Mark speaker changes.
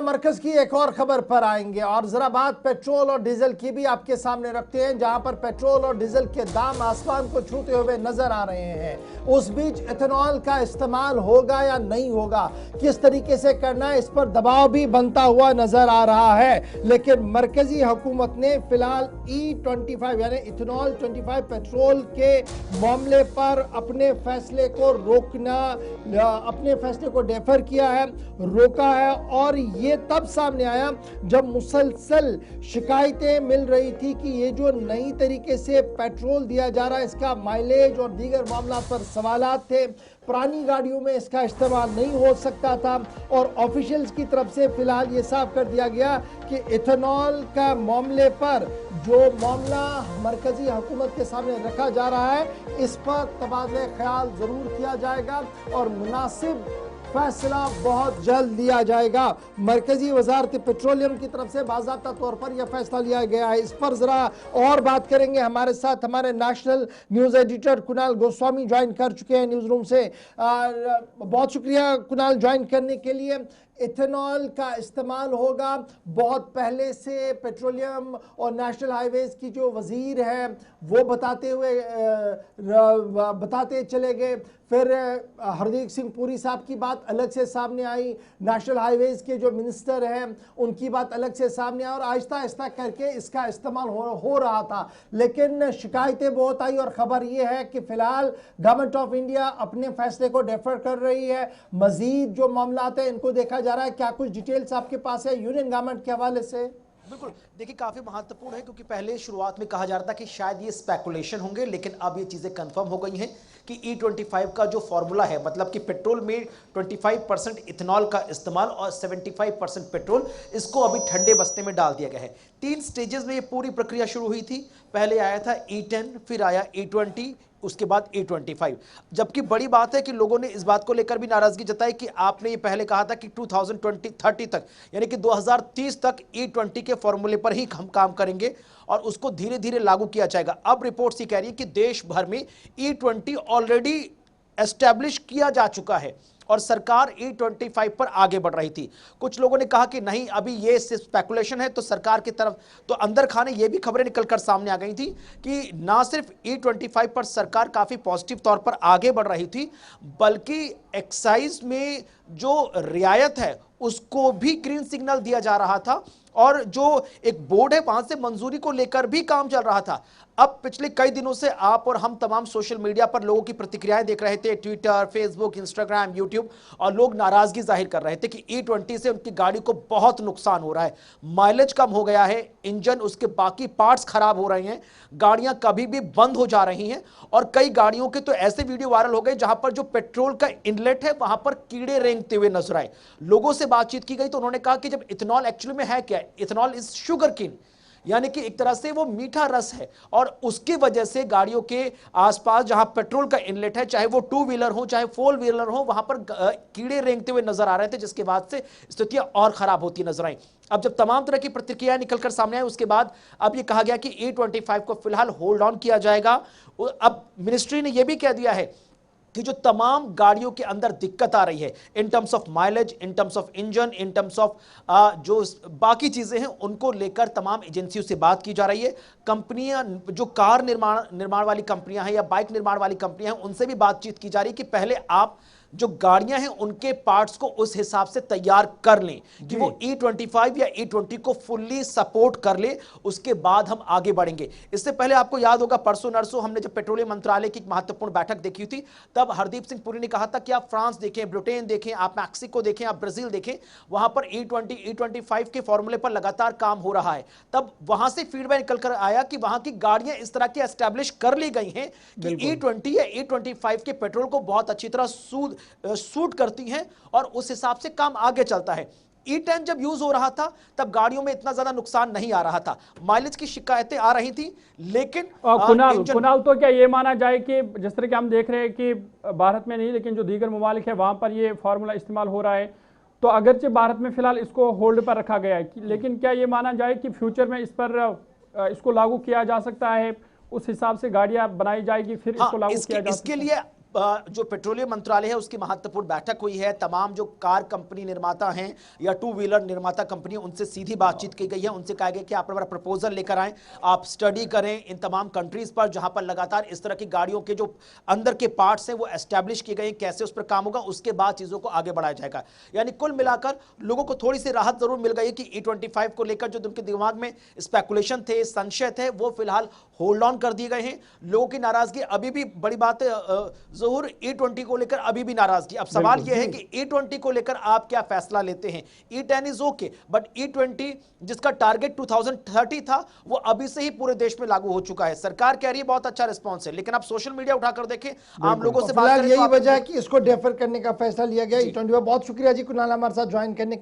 Speaker 1: मरकज की एक और खबर पर आएंगे और जरा बात पेट्रोल और डीजल की भी आपके सामने रखते हैं, जहां पर पेट्रोल और डीजल के दाम आसमान को छूते हुए नजर आ रहे हैं। उस बीच इथेनॉल का इस्तेमाल होगा या नहीं होगा, किस तरीके से करना है, इस पर दबाव भी बनता हुआ नजर आ रहा है। लेकिन मरकजी हुकूमत ने फिलहाल E25 यानी इथेनॉल 25 पेट्रोल के मामले पर अपने फैसले को रोकना, अपने फैसले को डेफर किया है, रोका है। और ये तब सामने आया जब मुसलसल शिकायतें मिल रही थी कि ये जो नई तरीके से पेट्रोल दिया जा रहा है, इसका माइलेज और दीगर मामला पर सवालात थे। पुरानी गाड़ियों में इसका इस्तेमाल नहीं हो सकता था और ऑफिशियल्स की तरफ से फिलहाल ये साफ कर दिया गया कि इथेनॉल का मामले पर जो मामला मरकजी हुकूमत के सामने रखा जा रहा है, इस पर तबादले ख्याल जरूर किया जाएगा और मुनासिब फैसला बहुत जल्द लिया जाएगा। मरकजी वजारत पेट्रोलियम की तरफ से बाज़ाब्ता तौर पर यह फैसला लिया गया है। इस पर जरा और बात करेंगे। हमारे साथ हमारे national news editor Kunal Goswami join कर चुके हैं न्यूज़ रूम से। बहुत शुक्रिया कुणाल ज्वाइन करने के लिए। इथेनॉल का इस्तेमाल होगा, बहुत पहले से पेट्रोलियम और नेशनल हाईवेज की जो वजीर है वो बताते चले गए। फिर हरदीप सिंह पुरी साहब की बात अलग से सामने आई, नेशनल हाईवेज के जो मिनिस्टर हैं उनकी बात अलग से सामने आई और आहिस्ता आहिस्ता करके इसका इस्तेमाल हो रहा था। लेकिन शिकायतें बहुत आई और ख़बर यह है कि फ़िलहाल गवर्नमेंट ऑफ इंडिया अपने फैसले को डेफर कर रही है। मज़ीद जो मामला है इनको देखा जा रहा है। क्या कुछ डिटेल्स आपके पास है यूनियन गवर्नमेंट के हवाले से?
Speaker 2: बिल्कुल, देखिए काफी महत्वपूर्ण है क्योंकि पहले शुरुआत में कहा जा रहा था कि शायद ये स्पेकुलेशन होंगे, लेकिन अब ये चीजें कंफर्म हो गई हैं कि E25 का जो फॉर्मूला है, मतलब कि पेट्रोल में 25% इथेनॉल का इस्तेमाल और 75% पेट्रोल, इसको अभी ठंडे बस्ते में डाल दिया गया है। 3 स्टेजेस में ये पूरी प्रक्रिया शुरू हुई थी। पहले आया था E10, फिर आया E20, उसके बाद E25। जबकि बड़ी बात है कि लोगों ने इस बात को लेकर भी नाराजगी जताई कि आपने ये पहले कहा था कि 2030 तक, यानी कि 2030 तक E20 के फॉर्मूले पर ही हम काम करेंगे और उसको धीरे धीरे लागू किया जाएगा। अब रिपोर्ट्स ये कह रही है कि देश भर में E20 ऑलरेडी एस्टैब्लिश किया जा चुका है और सरकार E25 पर आगे बढ़ रही थी। कुछ लोगों ने कहा कि नहीं, अभी ये स्पेकुलेशन है, तो सरकार की तरफ तो अंदर खाने ये भी खबरें निकलकर सामने आ गई थी कि ना सिर्फ E25 पर सरकार काफी पॉजिटिव तौर पर आगे बढ़ रही थी, बल्कि एक्साइज में जो रियायत है उसको भी ग्रीन सिग्नल दिया जा रहा था और जो एक बोर्ड है वहां से मंजूरी को लेकर भी काम चल रहा था। अब पिछले कई दिनों से आप और हम तमाम सोशल मीडिया पर लोगों की प्रतिक्रियाएं देख रहे थे, ट्विटर, फेसबुक, इंस्टाग्राम, यूट्यूब, और लोग नाराजगी जाहिर कर रहे थे कि E20 से उनकी गाड़ी को बहुत नुकसान हो रहा है। माइलेज कम हो गया है, इंजन, उसके बाकी पार्ट्स खराब हो रहे हैं, गाड़ियां कभी भी बंद हो जा रही हैं और कई गाड़ियों के तो ऐसे वीडियो वायरल हो गए जहां पर जो पेट्रोल का इनलेट है वहां पर कीड़े रेंगते हुए नजर आए। लोगों से बातचीत की गई तो उन्होंने कहा कि जब इथेनॉल एक्चुअली में है क्या, इथेनॉल इज शुगर केन, यानी कि एक तरह से वो मीठा रस है और उसकी वजह से गाड़ियों के आसपास जहां पेट्रोल का इनलेट है, चाहे वो 2 व्हीलर हो चाहे 4 व्हीलर हो, वहां पर कीड़े रेंगते हुए नजर आ रहे थे, जिसके बाद से स्थितियां और खराब होती नजर आई। अब जब तमाम तरह की प्रतिक्रियाएं निकलकर सामने आई, उसके बाद अब यह कहा गया कि E25 को फिलहाल होल्ड ऑन किया जाएगा। अब मिनिस्ट्री ने यह भी कह दिया है कि जो तमाम गाड़ियों के अंदर दिक्कत आ रही है in terms of mileage, in terms of engine, in terms of जो बाकी चीजें हैं, उनको लेकर तमाम एजेंसियों से बात की जा रही है। कंपनियां, जो कार निर्माण वाली कंपनियां हैं या बाइक निर्माण वाली कंपनियां हैं, उनसे भी बातचीत की जा रही है कि पहले आप जो गाड़ियां हैं उनके पार्ट्स को उस हिसाब से तैयार कर लें कि वो E25 या E20 को फुल्ली सपोर्ट कर ले, उसके बाद हम आगे बढ़ेंगे। इससे पहले आपको याद होगा परसों नरसों हमने जब पेट्रोलियम मंत्रालय की एक महत्वपूर्ण बैठक देखी थी, तब हरदीप सिंह पुरी ने कहा था कि आप फ्रांस देखें, ब्रिटेन देखें, आप मैक्सिको देखें, आप ब्राजील देखें, वहां पर E20, E25 के फॉर्मूले पर लगातार काम हो रहा है। तब वहां से फीडबैक निकलकर आया कि वहां की गाड़ियां इस तरह की एस्टैब्लिश कर ली गई हैं कि E20 या E25 के पेट्रोल को बहुत अच्छी तरह सूट करती हैं और उस हिसाब से काम आगे चलता है। E10 जब यूज हो रहा था तब गाड़ियों में इतना ज्यादा नुकसान नहीं आ रहा था, माइलेज की शिकायतें आ रही थी, लेकिन
Speaker 3: कुणाल तो क्या ये माना जाए कि जिस तरह के हम देख रहे हैं कि भारत में नहीं लेकिन जो दीगर ममालिक है वहां पर ये फार्मूला इस्तेमाल हो रहा है, तो अगरचे भारत में फिलहाल इसको होल्ड पर रखा गया है, लेकिन क्या ये माना जाए कि फ्यूचर में इस पर इसको लागू किया जा सकता है, उस हिसाब से गाड़ियां बनाई जाएगी, फिर इसको लागू किया जा सकता है?
Speaker 2: इसके लिए जो पेट्रोलियम मंत्रालय है उसकी महत्वपूर्ण बैठक हुई है। तमाम जो कार कंपनी निर्माता हैं या टू व्हीलर निर्माता कंपनी, उनसे सीधी बातचीत की गई है। उनसे कहा गया कि आप हमारा प्रपोजल लेकर आएं, आप स्टडी करें इन तमाम कंट्रीज पर जहां पर लगातार इस तरह की गाड़ियों के जो अंदर के पार्ट्स हैं वो एस्टैब्लिश किए गए, कैसे उस पर काम होगा, उसके बाद चीजों को आगे बढ़ाया जाएगा। यानी कुल मिलाकर लोगों को थोड़ी सी राहत जरूर मिल गई कि E25 को लेकर जो उनके दिमाग में स्पेकुलेशन थे, संशय थे, वो फिलहाल होल्ड ऑन कर दिए गए हैं। लोगों की नाराजगी अभी भी, बड़ी बात है ज़हूर, E20 को लेकर अभी भी नाराजगी। अब सवाल यह है कि E20 को लेकर आप क्या फैसला लेते हैं। E10 is okay, but E20 जिसका टारगेट 2030 था वो अभी से ही पूरे देश में लागू हो चुका है। सरकार कह रही है बहुत अच्छा रिस्पॉन्स है, लेकिन आप सोशल मीडिया उठाकर देखें, आम लोगों से बात करें,
Speaker 1: यही वजह है कि इसको डेफर करने का फैसला लिया गया E20 में। बहुत शुक्रिया जी कुणाल हमारे साथ ज्वाइन करने के लिए।